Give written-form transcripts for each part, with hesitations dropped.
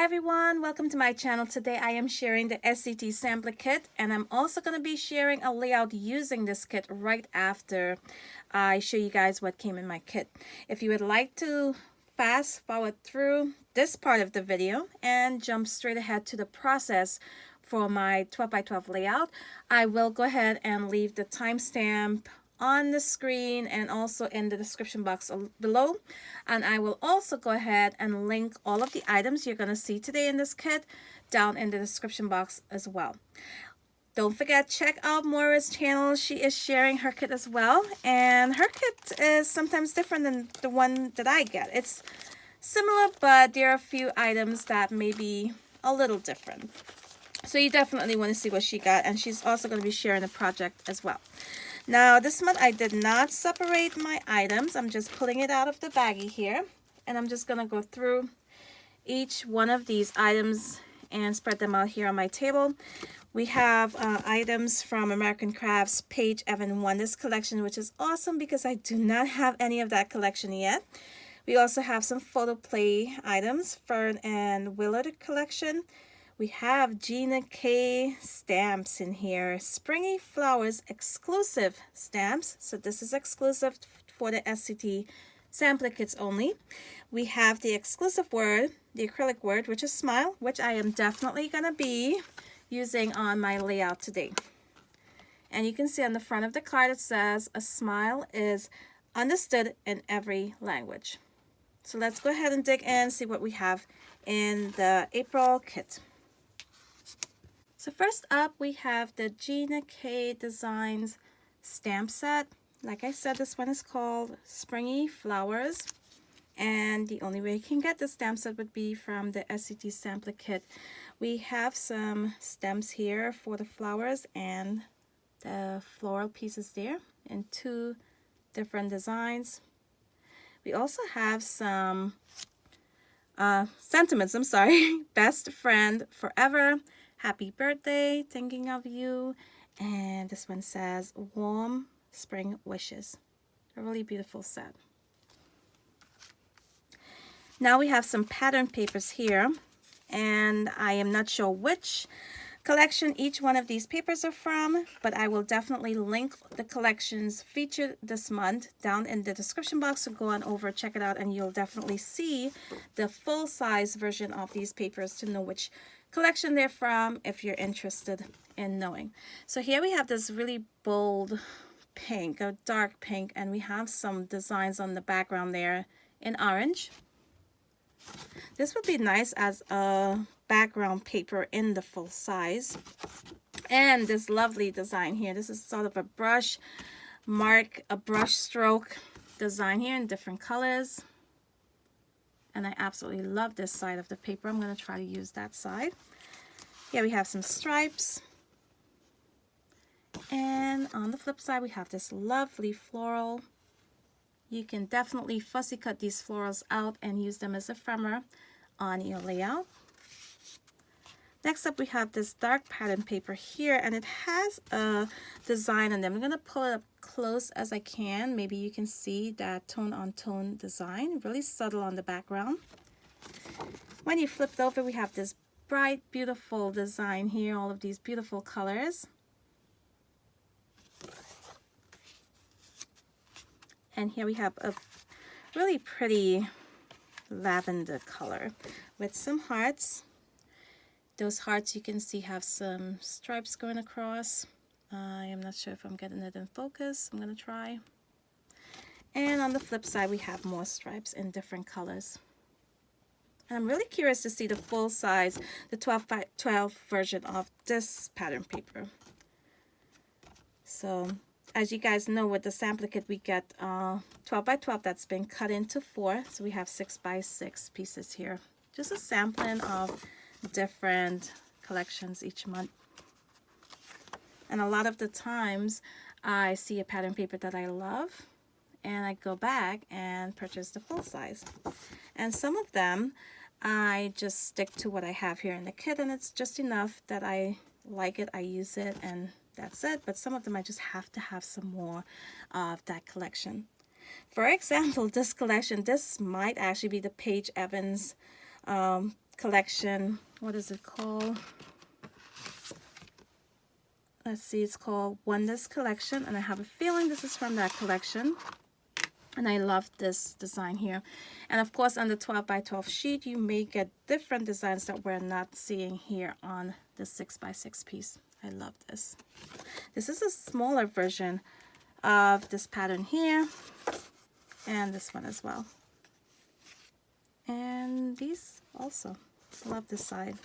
everyone, welcome to my channel. Today I am sharing the SCT sampler kit, and I'm also going to be sharing a layout using this kit right after I show you guys what came in my kit. If you would like to fast forward through this part of the video and jump straight ahead to the process for my 12x12 layout, I will go ahead and leave the timestamp on the screen and also in the description box below, and I will also go ahead and link all of the items you're going to see today in this kit down in the description box as well. Don't forget, check out Moira's channel. She is sharing her kit as well, and her kit is sometimes different than the one that I get. It's similar, but there are a few items that may be a little different. So you definitely want to see what she got, and she's also going to be sharing the project as well. Now this month I did not separate my items. I'm just pulling it out of the baggie here, and I'm just going to go through each one of these items and spread them out here on my table. We have items from American Crafts Paige Evan Wonders collection, which is awesome because I do not have any of that collection yet. We also have some PhotoPlay items, Fern and Willard collection. We have Gina K stamps in here, Springy Flowers exclusive stamps. So this is exclusive for the SCT sampler kits only. We have the exclusive word, the acrylic word, which is smile, which I am definitely going to be using on my layout today. And you can see on the front of the card it says, a smile is understood in every language. So let's go ahead and dig in, see what we have in the April kit. So first up, we have the Gina K Designs stamp set. Like I said, this one is called Springy Flowers. And the only way you can get the stamp set would be from the SCT sampler kit. We have some stems here for the flowers and the floral pieces there in two different designs. We also have some sentiments, Best friend forever. Happy birthday, thinking of you. And this one says warm spring wishes. A really beautiful set. Now we have some pattern papers here, and I am not sure which collection each one of these papers are from, but I will definitely link the collections featured this month down in the description box. So go on over, check it out, and you'll definitely see the full-size version of these papers to know which collection they're from if you're interested in knowing. So here we have this really bold pink, a dark pink, and we have some designs on the background there in orange. This would be nice as a background paper in the full size. And this lovely design here, this is sort of a brush mark, a brush stroke design here in different colors. And I absolutely love this side of the paper. I'm going to try to use that side. Here we have some stripes. And on the flip side, we have this lovely floral. You can definitely fussy cut these florals out and use them as a ephemera on your layout. Next up, we have this dark pattern paper here, and it has a design on them. I'm going to pull it up close as I can. Maybe you can see that tone-on-tone design, really subtle on the background. When you flip it over, we have this bright, beautiful design here, all of these beautiful colors. And here we have a really pretty lavender color with some hearts. Those hearts you can see have some stripes going across. I am not sure if I'm getting it in focus. I'm going to try. And on the flip side, we have more stripes in different colors. And I'm really curious to see the full size, the 12x12 version of this pattern paper. So as you guys know, with the sampler kit, we get 12x12 that's been cut into 4. So we have 6x6 pieces here. Just a sampling of different collections each month. And a lot of the times I see a pattern paper that I love, and I go back and purchase the full size. And some of them I just stick to what I have here in the kit, and it's just enough that I like it, I use it, and that's it. But some of them I just have to have some more of that collection. For example, this collection, this might actually be the Paige Evans collection. What is it called? Let's see, it's called Wonders Collection, and I have a feeling this is from that collection. And I love this design here. And of course, on the 12 by 12 sheet, you may get different designs that we're not seeing here on the 6 by 6 piece. I love this. This is a smaller version of this pattern here, and this one as well. And these also. Love this side.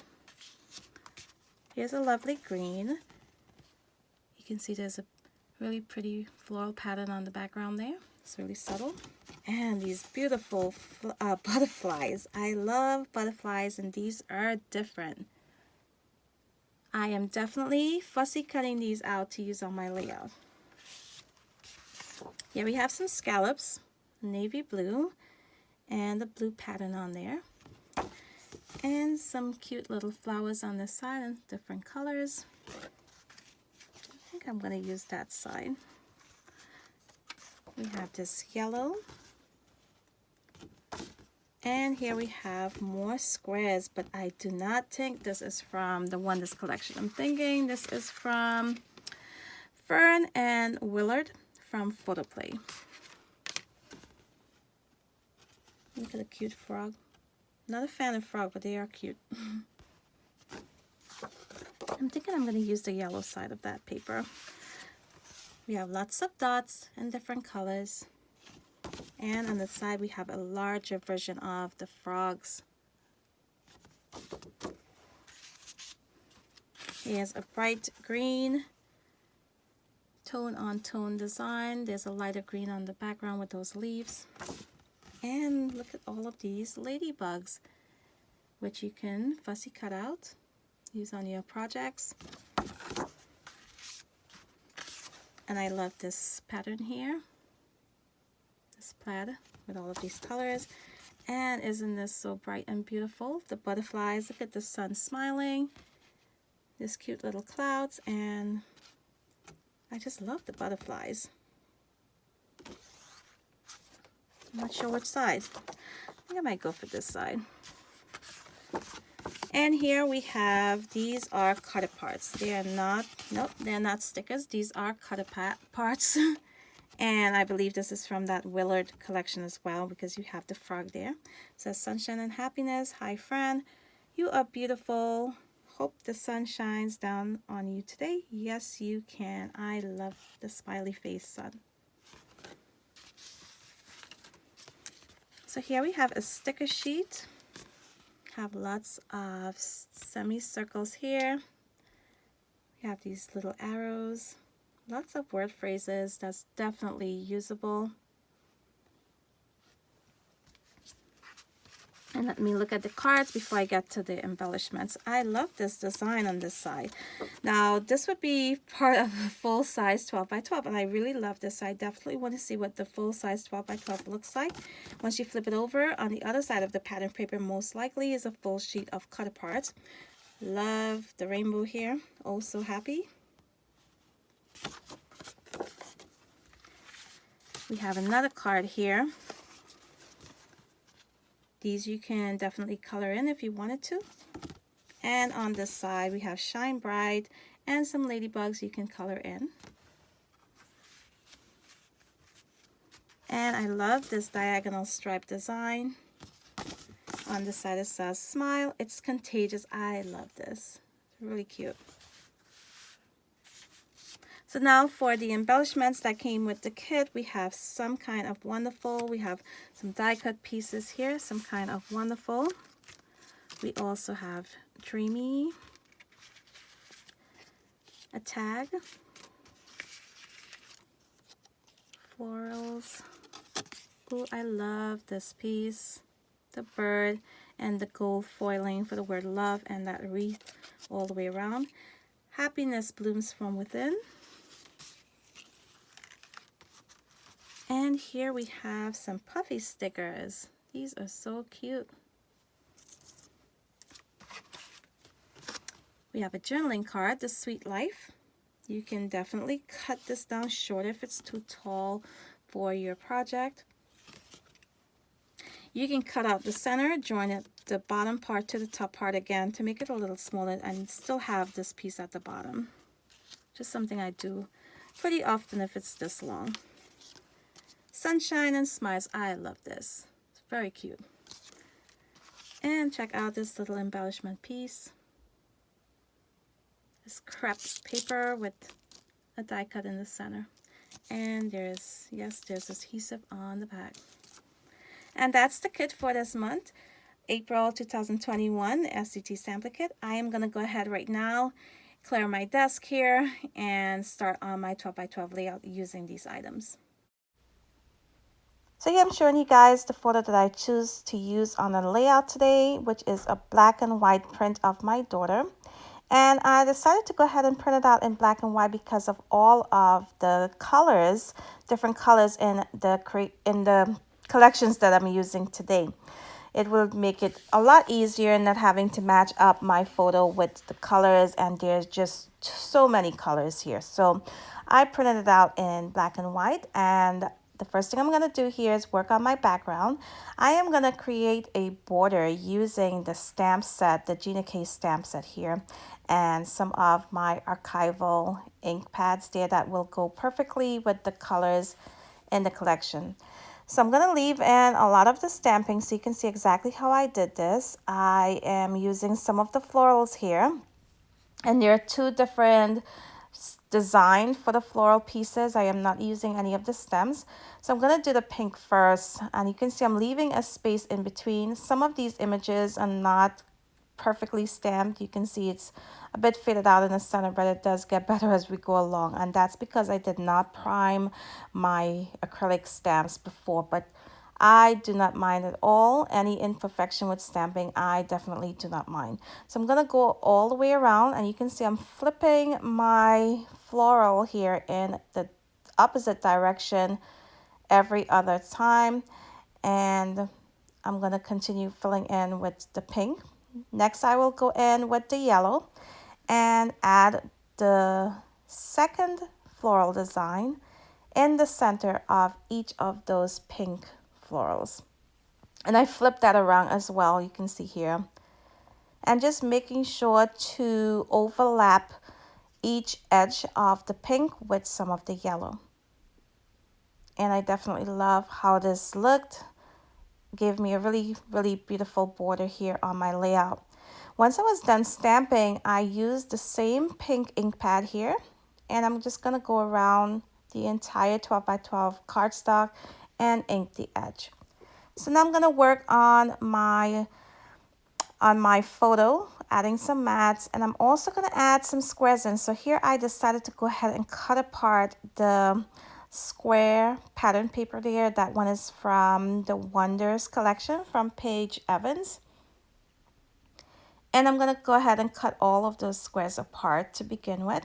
Here's a lovely green. You can see there's a really pretty floral pattern on the background there. It's really subtle. And these beautiful butterflies. I love butterflies, and these are different. I am definitely fussy cutting these out to use on my layout. Here we have some scallops, navy blue, and the blue pattern on there. And some cute little flowers on this side in different colors. I think I'm going to use that side. We have this yellow. And here we have more squares, but I do not think this is from the Wonders collection. I'm thinking this is from Fern and Willard from PhotoPlay. Look at a cute frog. Not a fan of frog, but they are cute. I'm thinking I'm going to use the yellow side of that paper. We have lots of dots in different colors. And on the side we have a larger version of the frogs. Here's a bright green, tone on tone design. There's a lighter green on the background with those leaves. And look at all of these ladybugs, which you can fussy cut out, use on your projects. And I love this pattern here, this plaid with all of these colors. And isn't this so bright and beautiful? The butterflies, look at the sun smiling, this cute little clouds, and I just love the butterflies. I'm not sure which side. I think I might go for this side. And here we have, these are cutter parts. They are not, nope, they're not stickers. These are cutter parts. And I believe this is from that Willard collection as well, because you have the frog there. It says sunshine and happiness. Hi, Fern. You are beautiful. Hope the sun shines down on you today. Yes, you can. I love the smiley face sun. So here we have a sticker sheet. Have lots of semicircles here. We have these little arrows. Lots of word phrases. That's definitely usable. And let me look at the cards before I get to the embellishments. I love this design on this side. Now, this would be part of a full-size 12 by 12, and I really love this. I definitely want to see what the full-size 12 by 12 looks like. Once you flip it over, on the other side of the pattern paper, most likely is a full sheet of cutter parts. Love the rainbow here. Oh, so happy. We have another card here. These you can definitely color in if you wanted to. And on this side we have Shine Bright and some ladybugs you can color in. And I love this diagonal stripe design. On this side it says smile. It's contagious. I love this. It's really cute. So now for the embellishments that came with the kit, we have some kind of wonderful. We have some die cut pieces here, some kind of wonderful. We also have dreamy, a tag, florals. Oh, I love this piece. The bird and the gold foiling for the word love and that wreath all the way around. Happiness blooms from within. And here we have some puffy stickers. These are so cute. We have a journaling card, The Sweet Life. You can definitely cut this down short if it's too tall for your project. You can cut out the center, join it the bottom part to the top part again to make it a little smaller and still have this piece at the bottom. Just something I do pretty often if it's this long. Sunshine and Smiles. I love this. It's very cute. And check out this little embellishment piece. This crepe paper with a die cut in the center. And there's adhesive on the back. And that's the kit for this month, April 2021 SCT Sampler Kit. I am going to go ahead right now, clear my desk here, and start on my 12x12 layout using these items. So here I'm showing you guys the photo that I choose to use on the layout today, which is a black and white print of my daughter. And I decided to go ahead and print it out in black and white because of all of the colors, different colors in the collections that I'm using today. It will make it a lot easier not having to match up my photo with the colors, and there's just so many colors here. So I printed it out in black and white, and the first thing I'm going to do here is work on my background. I am going to create a border using the stamp set, the Gina K stamp set here, and some of my archival ink pads there that will go perfectly with the colors in the collection. So I'm going to leave in a lot of the stamping so you can see exactly how I did this. I am using some of the florals here, and there are two different design for the floral pieces. I am not using any of the stems. So I'm going to do the pink first, and you can see I'm leaving a space in between. Some of these images are not perfectly stamped. You can see it's a bit faded out in the center, but it does get better as we go along, and that's because I did not prime my acrylic stamps before. But I do not mind at all any imperfection with stamping. I definitely do not mind. So I'm going to go all the way around, and you can see I'm flipping my floral here in the opposite direction every other time, and I'm going to continue filling in with the pink. Next, I will go in with the yellow and add the second floral design in the center of each of those pink florals. And I flip that around as well, you can see here. And just making sure to overlap each edge of the pink with some of the yellow. And I definitely love how this looked. Gave me a really, really beautiful border here on my layout. Once I was done stamping, I used the same pink ink pad here, and I'm just going to go around the entire 12x12 cardstock and ink the edge. So now I'm going to work on my photo, adding some mats, and I'm also going to add some squares in. So here I decided to go ahead and cut apart the square pattern paper there. That one is from the Wonders collection from Paige Evans. And I'm going to go ahead and cut all of those squares apart to begin with.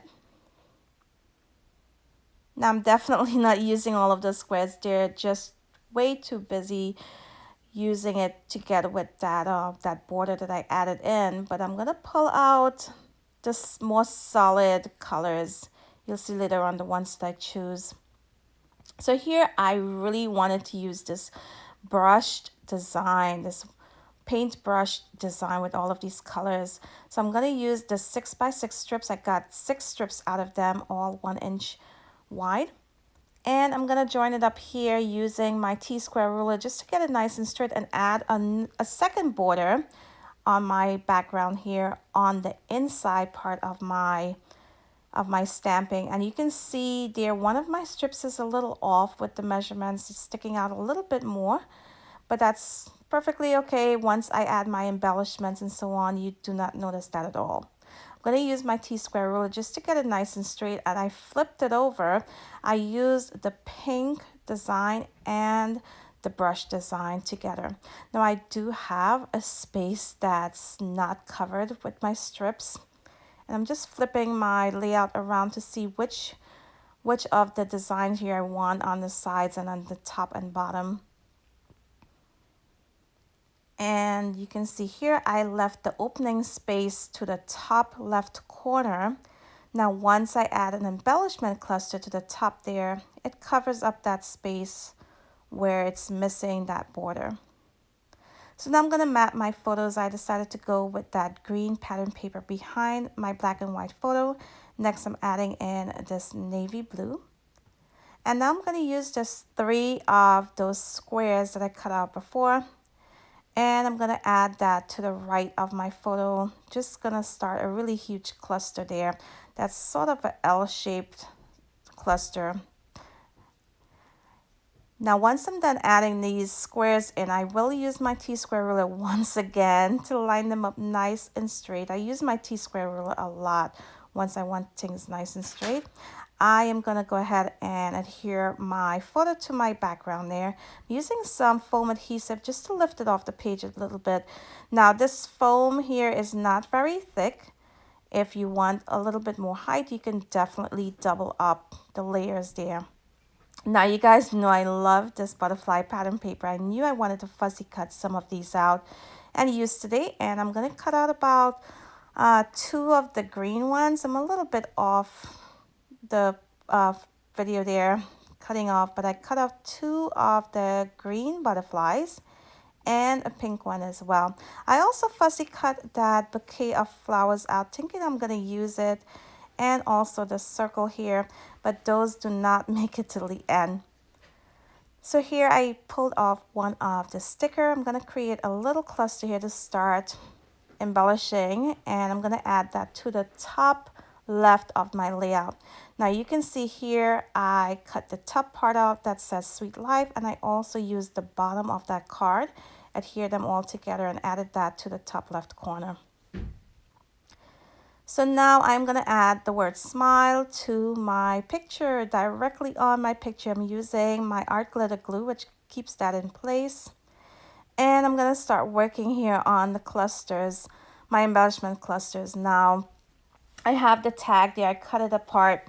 Now I'm definitely not using all of those squares. They're just way too busy using it together with that border that I added in. But I'm going to pull out the more solid colors. You'll see later on the ones that I choose. So here I really wanted to use this brushed design, this paintbrush design with all of these colors. So I'm going to use the 6x6 strips. I got 6 strips out of them, all 1 inch wide. And I'm going to join it up here using my T-square ruler just to get it nice and straight, and add a second border on my background here on the inside part of my stamping. And you can see there one of my strips is a little off with the measurements. It's sticking out a little bit more, but that's perfectly okay. Once I add my embellishments and so on, you do not notice that at all. I'm going to use my T-square ruler just to get it nice and straight, and I flipped it over. I used the pink design and the brush design together. Now I do have a space that's not covered with my strips, and I'm just flipping my layout around to see which of the designs here I want on the sides and on the top and bottom. And you can see here I left the opening space to the top left corner. Now once I add an embellishment cluster to the top there, it covers up that space where it's missing that border. So now I'm going to map my photos. I decided to go with that green pattern paper behind my black and white photo. Next, I'm adding in this navy blue. And now I'm going to use just 3 of those squares that I cut out before. And I'm going to add that to the right of my photo. Just going to start a really huge cluster there. That's sort of an L-shaped cluster. Now, once I'm done adding these squares in, I will use my T-square ruler once again to line them up nice and straight. I use my T-square ruler a lot once I want things nice and straight. I am going to go ahead and adhere my photo to my background there. I'm using some foam adhesive just to lift it off the page a little bit. Now, this foam here is not very thick. If you want a little bit more height, you can definitely double up the layers there. Now, you guys know I love this butterfly pattern paper. I knew I wanted to fussy cut some of these out and use today. And I'm going to cut out about 2 of the green ones. I'm a little bit off the video there, cutting off, but I cut off 2 of the green butterflies and a pink one as well. I also fussy cut that bouquet of flowers out, thinking I'm going to use it, and also the circle here, but those do not make it till the end. So here I pulled off one of the sticker. I'm going to create a little cluster here to start embellishing, and I'm going to add that to the top left of my layout. Now you can see here I cut the top part out that says Sweet Life, and I also used the bottom of that card, adhere them all together, and added that to the top left corner. So now I'm going to add the word smile to my picture. Directly on my picture, I'm using my art glitter glue, which keeps that in place. And I'm going to start working here on the clusters, my embellishment clusters. Now, I have the tag there. I cut it apart,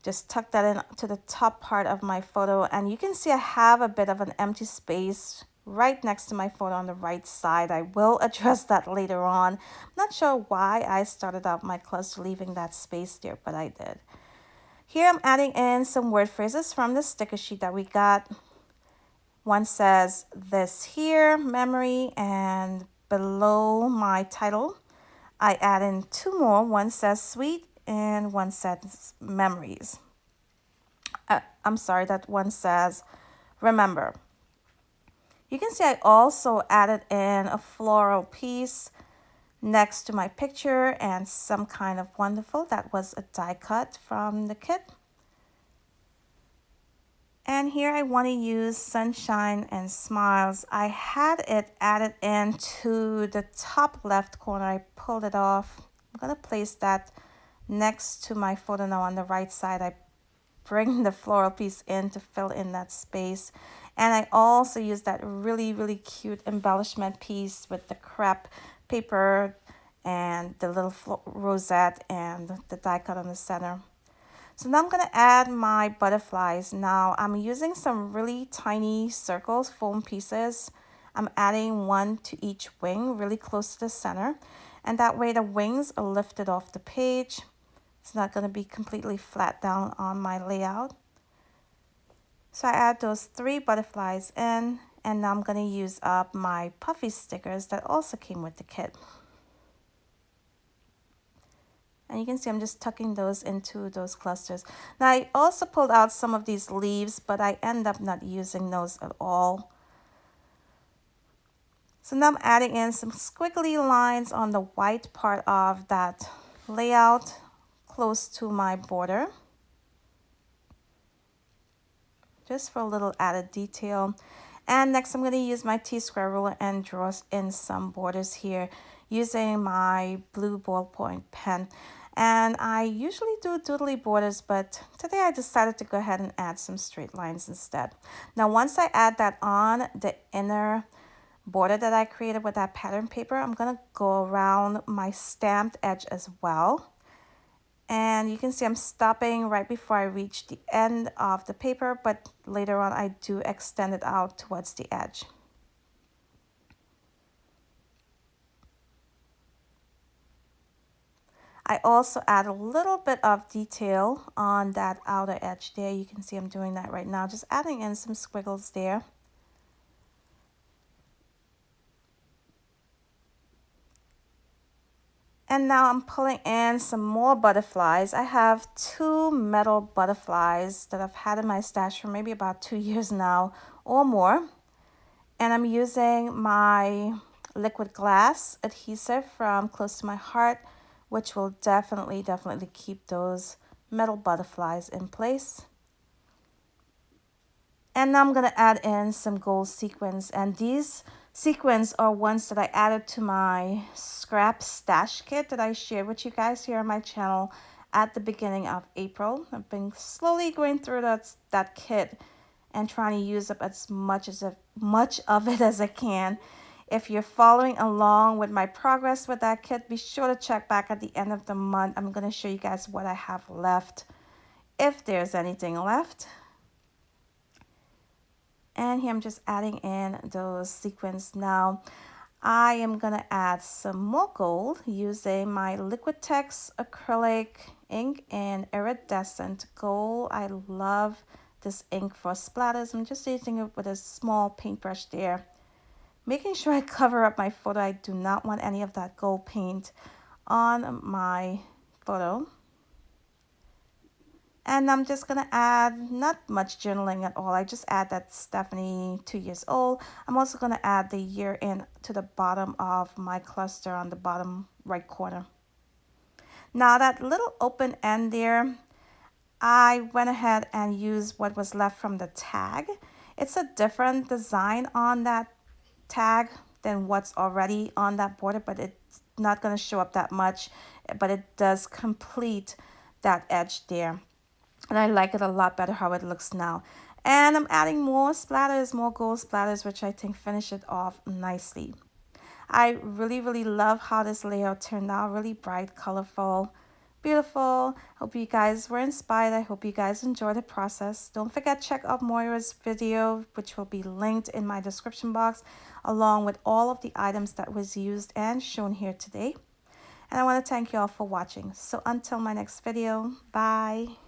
just tuck that in to the top part of my photo. And you can see I have a bit of an empty space right next to my photo on the right side. I will address that later on. I'm not sure why I started out my cluster leaving that space there, but I did. Here I'm adding in some word phrases from the sticker sheet that we got. One says this here, memory, and below my title, I add in 2 more. One says sweet and one says memories. I'm sorry, that one says remember. You can see I also added in a floral piece next to my picture and some kind of wonderful. That was a die cut from the kit. And here I want to use sunshine and smiles. I had it added into the top left corner. I pulled it off. I'm going to place that next to my photo now on the right side. I bring the floral piece in to fill in that space. And I also use that really, really cute embellishment piece with the crepe paper and the little rosette and the die cut on the center. So now I'm going to add my butterflies. Now I'm using some really tiny circles, foam pieces. I'm adding 1 to each wing, really close to the center. And that way the wings are lifted off the page. It's not going to be completely flat down on my layout. So I add those 3 butterflies in, and now I'm going to use up my puffy stickers that also came with the kit. And you can see I'm just tucking those into those clusters. Now I also pulled out some of these leaves, but I end up not using those at all. So now I'm adding in some squiggly lines on the white part of that layout close to my border, just for a little added detail. And next I'm going to use my T-square ruler and draw in some borders here using my blue ballpoint pen. And I usually do doodly borders, but today I decided to go ahead and add some straight lines instead. Now once I add that on the inner border that I created with that pattern paper, I'm going to go around my stamped edge as well. And you can see I'm stopping right before I reach the end of the paper, but later on I do extend it out towards the edge. I also add a little bit of detail on that outer edge there. You can see I'm doing that right now, just adding in some squiggles there. And now I'm pulling in some more butterflies. I have 2 metal butterflies that I've had in my stash for maybe about 2 years now or more. And I'm using my liquid glass adhesive from Close to My Heart, which will definitely keep those metal butterflies in place. And now I'm going to add in some gold sequins, and these sequins are ones that I added to my scrap stash kit that I shared with you guys here on my channel at the beginning of April. I've been slowly going through that kit and trying to use up as much of it as I can. If you're following along with my progress with that kit, be sure to check back at the end of the month. I'm going to show you guys what I have left, if there's anything left. And here I'm just adding in those sequins. Now I am going to add some more gold using my Liquitex acrylic ink in iridescent gold. I love this ink for splatters. I'm just using it with a small paintbrush there, making sure I cover up my photo. I do not want any of that gold paint on my photo. And I'm just going to add not much journaling at all. I just add that Stephanie 2 years old. I'm also going to add the year in to the bottom of my cluster on the bottom right corner. Now that little open end there, I went ahead and used what was left from the tag. It's a different design on that tag than what's already on that border, but it's not going to show up that much, but it does complete that edge there. And I like it a lot better how it looks now. And I'm adding more splatters, more gold splatters, which I think finish it off nicely. I really love how this layout turned out. Really bright, colorful, beautiful. Hope you guys were inspired. I hope you guys enjoyed the process. Don't forget, check out Moira's video, which will be linked in my description box, along with all of the items that was used and shown here today. And I want to thank you all for watching. So until my next video, bye.